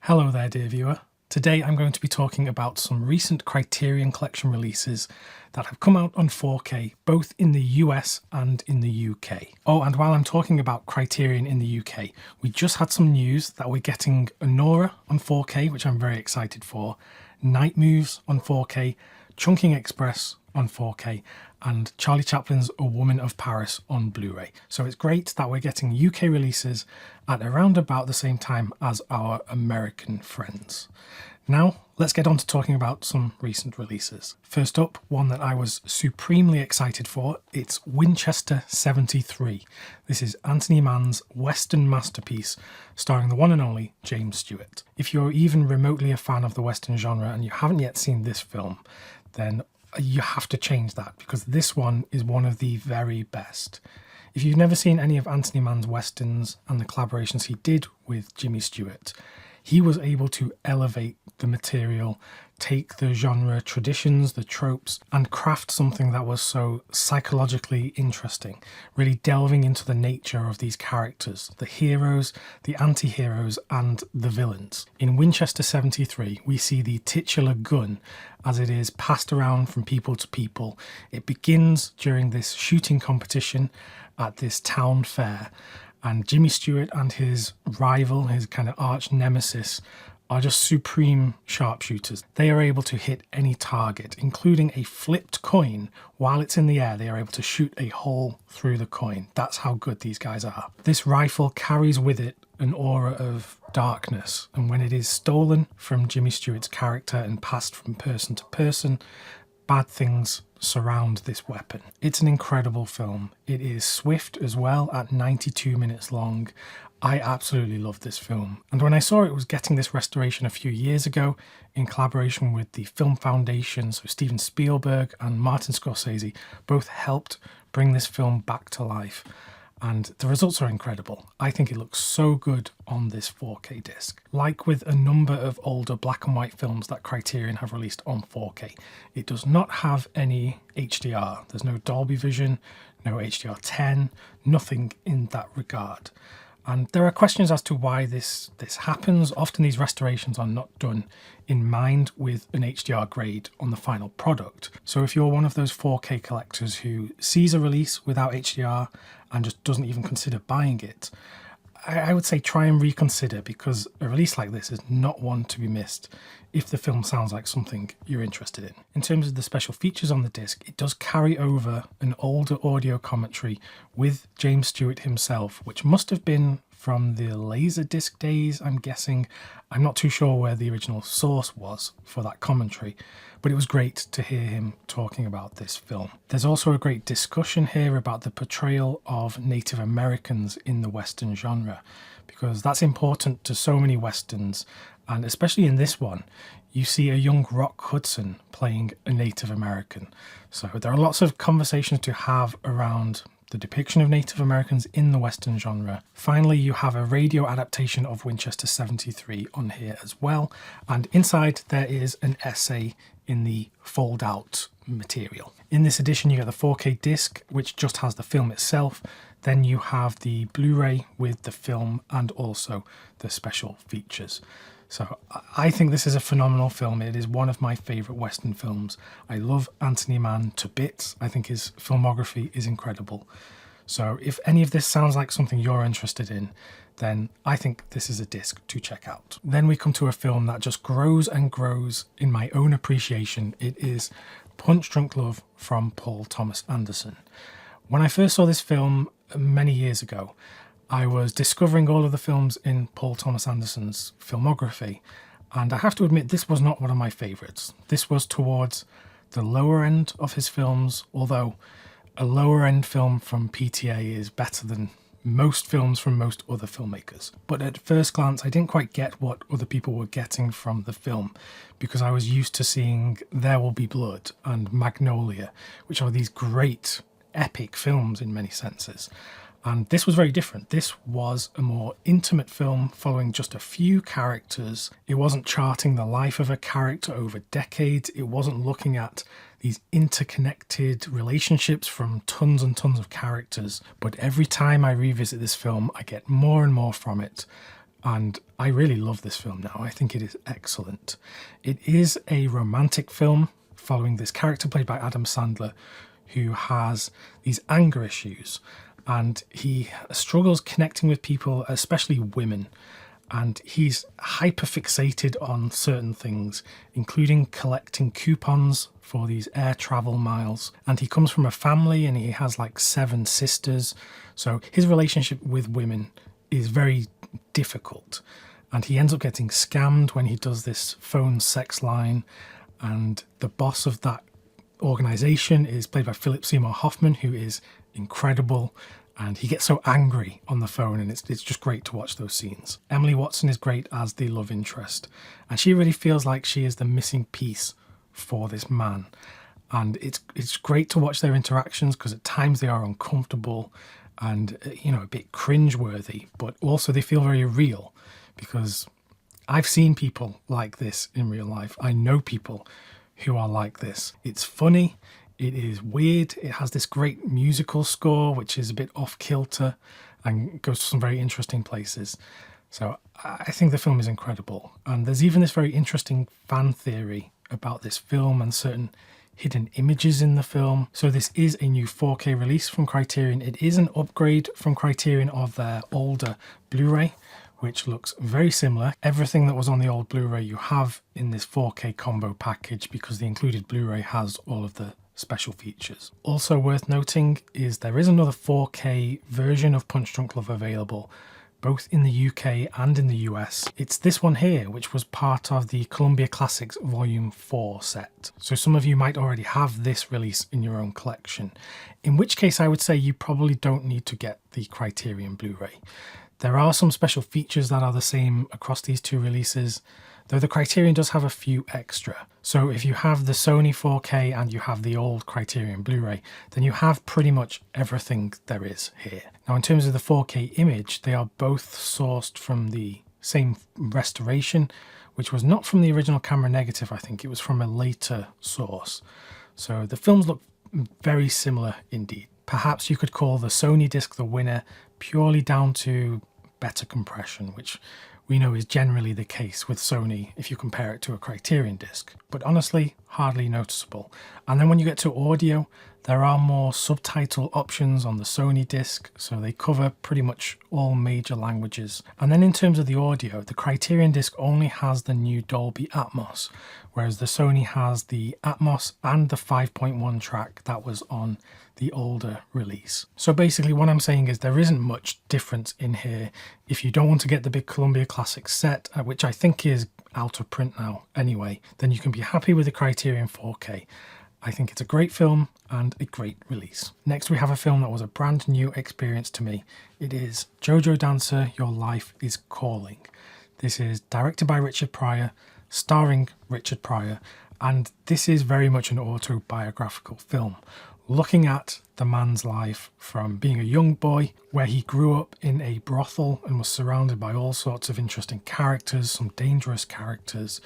Hello there, dear viewer. Today I'm going to be talking about some recent Criterion Collection releases that have come out on 4K, both in the US and in the UK. Oh, and while I'm talking about Criterion in the UK, we just had some news that we're getting Nora on 4K, which I'm very excited for, Night Moves on 4K, Chungking Express on 4K, and Charlie Chaplin's A Woman of Paris on Blu-ray. So it's great that we're getting UK releases at around about the same time as our American friends. Now, let's get on to talking about some recent releases. First up, one that I was supremely excited for, it's Winchester 73. This is Anthony Mann's Western masterpiece, starring the one and only James Stewart. If you're even remotely a fan of the Western genre and you haven't yet seen this film, then you have to change that, because this one is one of the very best. If you've never seen any of Anthony Mann's Westerns and the collaborations he did with Jimmy Stewart, he was able to elevate the material, take the genre traditions, the tropes, and craft something that was so psychologically interesting, really delving into the nature of these characters, the heroes, the anti-heroes, and the villains. In Winchester 73, we see the titular gun as it is passed around from people to people. It begins during this shooting competition at this town fair, and Jimmy Stewart and his rival, his kind of arch nemesis, are just supreme sharpshooters. They are able to hit any target, including a flipped coin. While it's in the air, they are able to shoot a hole through the coin. That's how good these guys are. This rifle carries with it an aura of darkness, and when it is stolen from Jimmy Stewart's character and passed from person to person, bad things surround this weapon. It's an incredible film. It is swift as well, at 92 minutes long. I absolutely love this film. And when I saw it was getting this restoration a few years ago in collaboration with the Film Foundation, so Steven Spielberg and Martin Scorsese both helped bring this film back to life. And the results are incredible. I think it looks so good on this 4K disc. Like with a number of older black and white films that Criterion have released on 4K, it does not have any HDR. There's no Dolby Vision, no HDR10, nothing in that regard. And there are questions as to why this happens. Often these restorations are not done in mind with an HDR grade on the final product. So if you're one of those 4K collectors who sees a release without HDR and just doesn't even consider buying it, I would say try and reconsider, because a release like this is not one to be missed if the film sounds like something you're interested in. In terms of the special features on the disc, it does carry over an older audio commentary with James Stewart himself, which must have been from the Laserdisc days, I'm guessing. I'm not too sure where the original source was for that commentary, but it was great to hear him talking about this film. There's also a great discussion here about the portrayal of Native Americans in the Western genre, because that's important to so many Westerns, and especially in this one, you see a young Rock Hudson playing a Native American. So there are lots of conversations to have around the depiction of Native Americans in the Western genre. Finally, you have a radio adaptation of Winchester 73 on here as well, and inside there is an essay in the fold-out material. In this edition you get the 4K disc, which just has the film itself. Then you have the Blu-ray with the film and also the special features. So I think this is a phenomenal film. It is one of my favourite Western films. I love Anthony Mann to bits. I think his filmography is incredible. So if any of this sounds like something you're interested in, then I think this is a disc to check out. Then we come to a film that just grows and grows in my own appreciation. It is Punch Drunk Love from Paul Thomas Anderson. When I first saw this film many years ago, I was discovering all of the films in Paul Thomas Anderson's filmography, and I have to admit this was not one of my favourites. This was towards the lower end of his films, although a lower end film from PTA is better than most films from most other filmmakers. But at first glance I didn't quite get what other people were getting from the film, because I was used to seeing There Will Be Blood and Magnolia, which are these great epic films in many senses. And this was very different. This was a more intimate film following just a few characters. It wasn't charting the life of a character over decades. It wasn't looking at these interconnected relationships from tons and tons of characters. But every time I revisit this film, I get more and more from it. and I really love this film now. I think it is excellent. It is a romantic film following this character played by Adam Sandler, who has these anger issues, and he struggles connecting with people, especially women. And he's hyper fixated on certain things, including collecting coupons for these air travel miles. And he comes from a family and he has like 7 sisters. So his relationship with women is very difficult. And he ends up getting scammed when he does this phone sex line. And the boss of that organization is played by Philip Seymour Hoffman, who is incredible. And he gets so angry on the phone, and it's just great to watch those scenes. Emily Watson is great as the love interest, and she really feels like she is the missing piece for this man. And it's great to watch their interactions, because at times they are uncomfortable and, you know, a bit cringeworthy, but also they feel very real, because I've seen people like this in real life. I know people who are like this. It's funny. It is weird. It has this great musical score, which is a bit off kilter and goes to some very interesting places. So I think the film is incredible. And there's even this very interesting fan theory about this film and certain hidden images in the film. So this is a new 4K release from Criterion. It is an upgrade from Criterion of their older Blu-ray, which looks very similar. Everything that was on the old Blu-ray you have in this 4K combo package, because the included Blu-ray has all of the special features. Also worth noting is there is another 4K version of Punch Drunk Love available, both in the UK and in the US. It's this one here, which was part of the Columbia Classics Volume 4 set. So some of you might already have this release in your own collection, in which case I would say you probably don't need to get the Criterion Blu-ray. There are some special features that are the same across these two releases, though the Criterion does have a few extra. So if you have the Sony 4K and you have the old Criterion Blu-ray, then you have pretty much everything there is here. Now in terms of the 4K image, they are both sourced from the same restoration, which was not from the original camera negative, I think. It was from a later source. So the films look very similar indeed. Perhaps you could call the Sony disc the winner purely down to better compression, which we know is generally the case with Sony if you compare it to a Criterion disc, but honestly, hardly noticeable. And then when you get to audio, there are more subtitle options on the Sony disc, so they cover pretty much all major languages. And then in terms of the audio, the Criterion disc only has the new Dolby Atmos, whereas the Sony has the Atmos and the 5.1 track that was on the older release. So basically what I'm saying is there isn't much difference in here. If you don't want to get the big Columbia Classics set, which I think is out of print now anyway, then you can be happy with the Criterion 4K. I think it's a great film and a great release. Next we have a film that was a brand new experience to me. It is Jojo Dancer, Your Life is Calling. This is directed by Richard Pryor, starring Richard Pryor, and this is very much an autobiographical film, looking at the man's life from being a young boy where he grew up in a brothel and was surrounded by all sorts of interesting characters, some dangerous characters,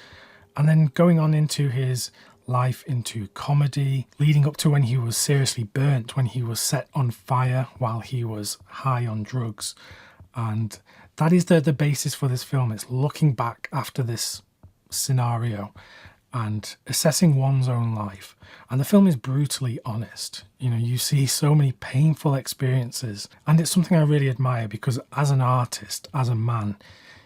and then going on into his life into comedy, leading up to when he was seriously burnt, when he was set on fire while he was high on drugs. And that is the basis for this film. It's looking back after this scenario and assessing one's own life. And the film is brutally honest. You know, you see so many painful experiences, and it's something I really admire, because as an artist, as a man,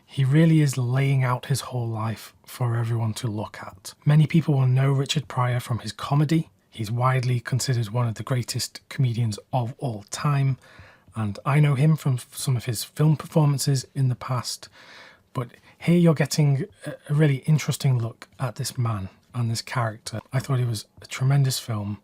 he really is laying out his whole life for everyone to look at. Many people will know Richard Pryor from his comedy. He's widely considered one of the greatest comedians of all time, and I know him from some of his film performances in the past. But here you're getting a really interesting look at this man and this character. I thought it was a tremendous film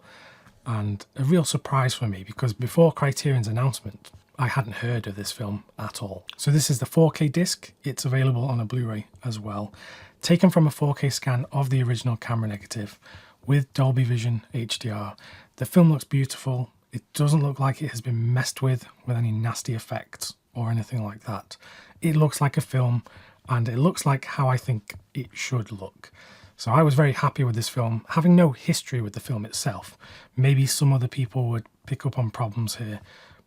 and a real surprise for me, because before Criterion's announcement, I hadn't heard of this film at all. So this is the 4K disc. It's available on a Blu-ray as well, taken from a 4K scan of the original camera negative with Dolby Vision HDR. The film looks beautiful. It doesn't look like it has been messed with any nasty effects or anything like that. It looks like a film, and it looks like how I think it should look. So I was very happy with this film, having no history with the film itself. Maybe some other people would pick up on problems here,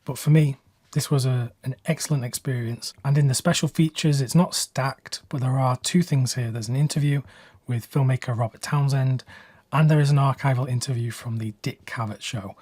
but for me, This was an excellent experience, and in the special features it's not stacked, but there are two things here. There's an interview with filmmaker Robert Townsend, and there is an archival interview from the Dick Cavett show,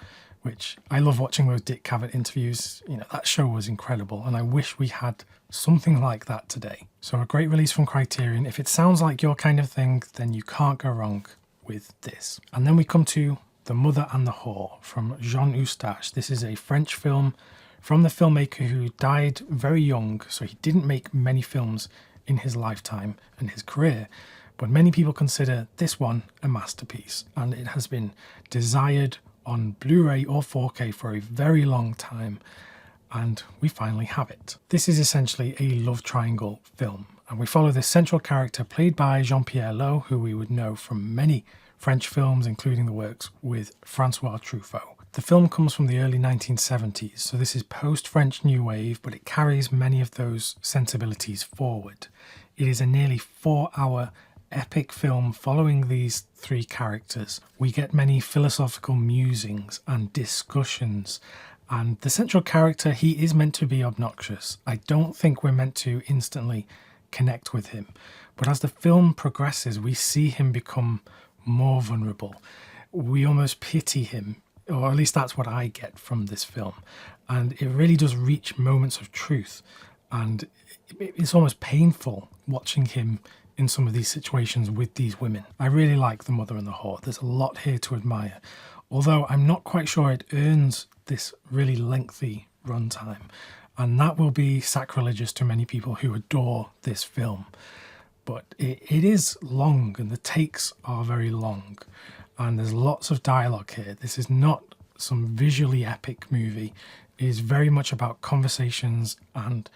which I love watching those Dick Cavett interviews. You know, that show was incredible, and I wish we had something like that today. So a great release from Criterion. If it sounds like your kind of thing, then you can't go wrong with this. And then we come to The Mother and the Whore from Jean Eustache. This is a French film from the filmmaker who died very young, so he didn't make many films in his lifetime and his career, but many people consider this one a masterpiece, and it has been desired on Blu-ray or 4K for a very long time, and we finally have it. This is essentially a love triangle film, and we follow this central character played by Jean-Pierre Lot, who we would know from many French films, including the works with Francois Truffaut. The film comes from the early 1970s, so this is post-French New Wave, but it carries many of those sensibilities forward. It is a nearly 4-hour epic film following these three characters. We get many philosophical musings and discussions, and the central character, he is meant to be obnoxious. I don't think we're meant to instantly connect with him, but as the film progresses, we see him become more vulnerable. We almost pity him, or at least that's what I get from this film, and it really does reach moments of truth, and it's almost painful watching him in some of these situations with these women. I really like The Mother and the Whore. There's a lot here to admire, although I'm not quite sure it earns this really lengthy runtime, and that will be sacrilegious to many people who adore this film. But it is long, and the takes are very long, and there's lots of dialogue here. This is not some visually epic movie. It is very much about conversations and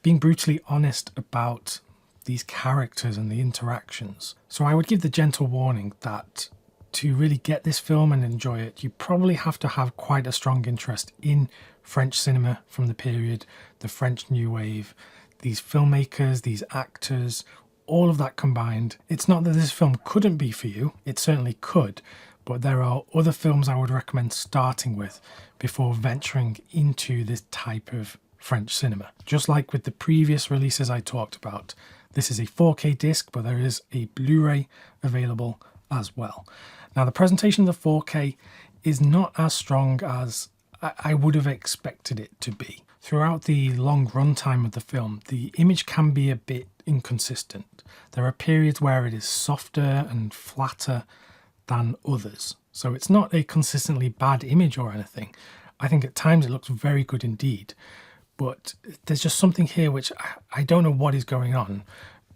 being brutally honest about these characters and the interactions. So I would give the gentle warning that to really get this film and enjoy it, you probably have to have quite a strong interest in French cinema from the period, the French New Wave, these filmmakers, these actors, all of that combined. It's not that this film couldn't be for you, it certainly could, but there are other films I would recommend starting with before venturing into this type of French cinema. Just like with the previous releases I talked about, this is a 4K disc, but there is a Blu-ray available as well. Now, the presentation of the 4K is not as strong as I would have expected it to be. Throughout the long runtime of the film, the image can be a bit inconsistent. There are periods where it is softer and flatter than others. So it's not a consistently bad image or anything. I think at times it looks very good indeed. But there's just something here which I don't know what is going on,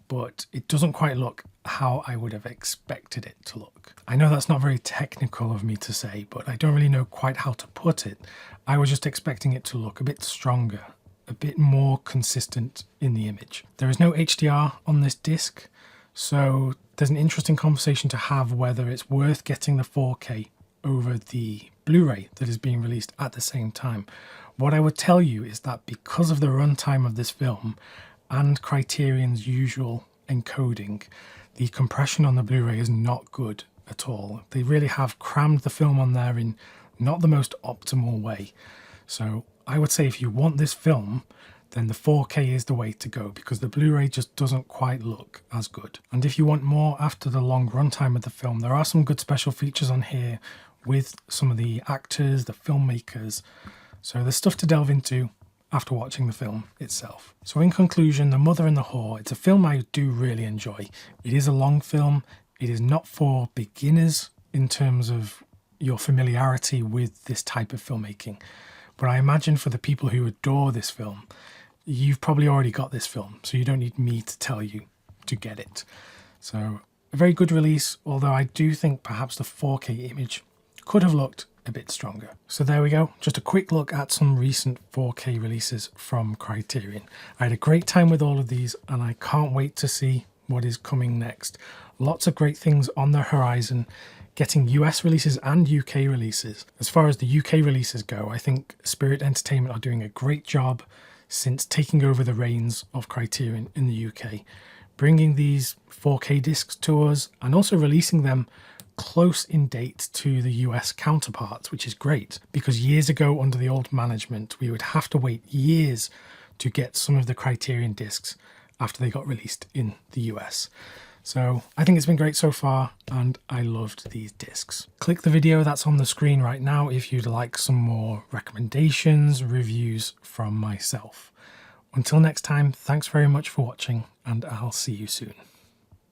but it doesn't quite look how I would have expected it to look. I know that's not very technical of me to say, but I don't really know quite how to put it. I was just expecting it to look a bit stronger, a bit more consistent in the image. There is no HDR on this disc, so there's an interesting conversation to have whether it's worth getting the 4K over the Blu-ray that is being released at the same time. What I would tell you is that because of the runtime of this film and Criterion's usual encoding, the compression on the Blu-ray is not good at all. They really have crammed the film on there in not the most optimal way. So I would say if you want this film, then the 4K is the way to go, because the Blu-ray just doesn't quite look as good. And if you want more after the long runtime of the film, there are some good special features on here with some of the actors, the filmmakers. So there's stuff to delve into after watching the film itself. So in conclusion, The Mother and the Whore, it's a film I do really enjoy. It is a long film. It is not for beginners in terms of your familiarity with this type of filmmaking. But I imagine for the people who adore this film, you've probably already got this film, so you don't need me to tell you to get it. So a very good release, although I do think perhaps the 4K image could have looked a bit stronger. So there we go, just a quick look at some recent 4K releases from Criterion. I had a great time with all of these, and I can't wait to see what is coming next. Lots of great things on the horizon, getting US releases and UK releases. As far as the UK releases go, I think Spirit Entertainment are doing a great job since taking over the reins of Criterion in the UK, bringing these 4K discs to us and also releasing them close in date to the US counterparts, which is great, because years ago under the old management, we would have to wait years to get some of the Criterion discs after they got released in the US. So I think it's been great so far, and I loved these discs. Click the video that's on the screen right now if you'd like some more recommendations, reviews from myself. Until next time, thanks very much for watching, and I'll see you soon.